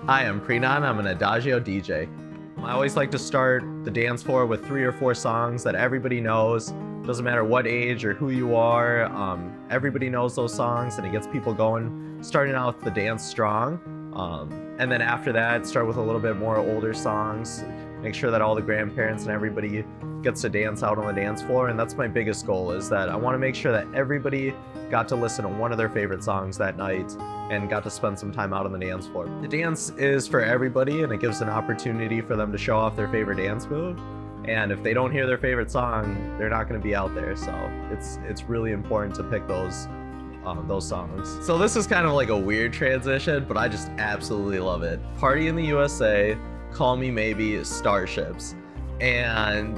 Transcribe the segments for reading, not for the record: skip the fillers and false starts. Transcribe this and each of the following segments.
Hi, I'm Preenon. I'm an Adagio DJ. I always like to start the dance floor with 3 or 4 songs that everybody knows. Doesn't matter what age or who you are, everybody knows those songs and it gets people going, starting out the dance strong. And then after that, start with a little bit more older songs. Make sure that all the grandparents and everybody gets to dance out on the dance floor. And that's my biggest goal, is that I want to make sure that everybody got to listen to one of their favorite songs that night and got to spend some time out on the dance floor. The dance is for everybody and it gives an opportunity for them to show off their favorite dance move. And if they don't hear their favorite song, they're not going to be out there. So it's really important to pick those songs. So this is kind of like a weird transition, but I just absolutely love it. Party in the USA, Call Me Maybe, Starships. And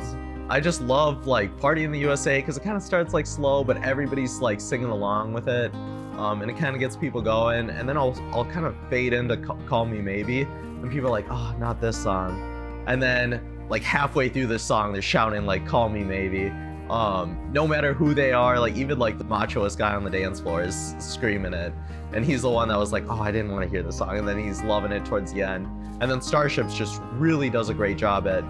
I just love like Party in the USA because it kind of starts like slow, but everybody's like singing along with it. And it kind of gets people going. And then I'll kind of fade into Call Me Maybe, and people are like, oh, not this song. And then like halfway through this song, they're shouting like Call Me Maybe. No matter who they are, like even like the machoest guy on the dance floor is screaming it. And he's the one that was like, oh, I didn't want to hear the song. And then he's loving it towards the end. And then Starships just really does a great job at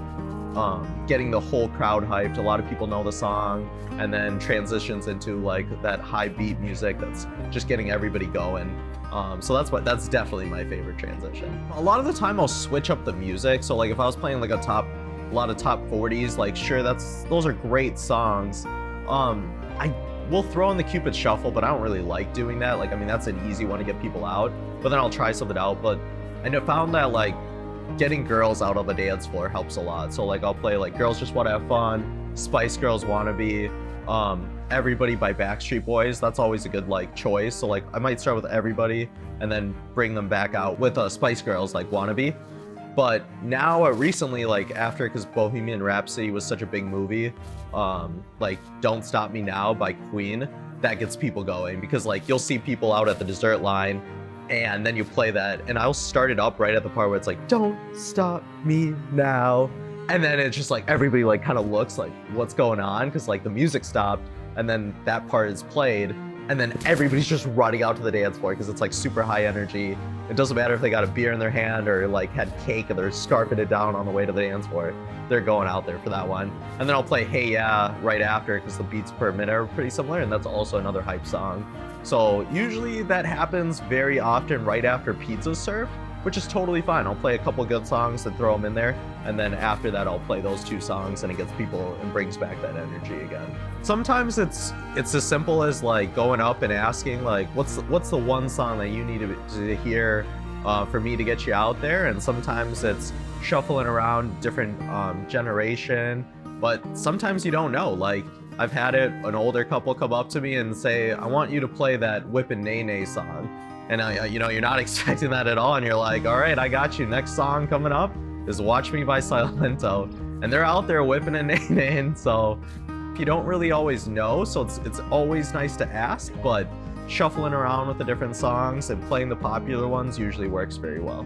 getting the whole crowd hyped. A lot of people know the song, and then transitions into like that high beat music that's just getting everybody going. So that's definitely my favorite transition. A lot of the time I'll switch up the music. So like if I was playing like a lot of top 40s, like sure, those are great songs. I will throw in the Cupid Shuffle, but I don't really like doing that. Like, I mean, that's an easy one to get people out, but then I'll try something out. But I found that like getting girls out on the dance floor helps a lot. So like I'll play like Girls Just Want to Have Fun, Spice Girls Wannabe, Everybody by Backstreet Boys. That's always a good like choice. So like I might start with Everybody and then bring them back out with Spice Girls like Wannabe. But now recently, like after, because Bohemian Rhapsody was such a big movie, like Don't Stop Me Now by Queen, that gets people going, because like you'll see people out at the dessert line and then you play that, and I'll start it up right at the part where it's like, don't stop me now. And then it's just like everybody like kind of looks like, what's going on? Because like the music stopped and then that part is played. And then everybody's just running out to the dance floor because it's like super high energy. It doesn't matter if they got a beer in their hand or like had cake and they're scarfing it down on the way to the dance floor. They're going out there for that one. And then I'll play Hey Ya right after because the beats per minute are pretty similar, and that's also another hype song. So usually that happens very often right after pizza's served, which is totally fine. I'll play a couple good songs and throw them in there, and then after that I'll play those 2 songs, and it gets people and brings back that energy again. Sometimes it's as simple as like going up and asking like, what's the one song that you need to hear for me to get you out there? And sometimes it's shuffling around different generation, but sometimes you don't know. Like I've had an older couple come up to me and say, I want you to play that Whippin' Nay Nay song. And you're not expecting that at all, and you're like, all right, I got you. Next song coming up is Watch Me by Silento. And they're out there whipping and naining, so you don't really always know, so it's always nice to ask, but shuffling around with the different songs and playing the popular ones usually works very well.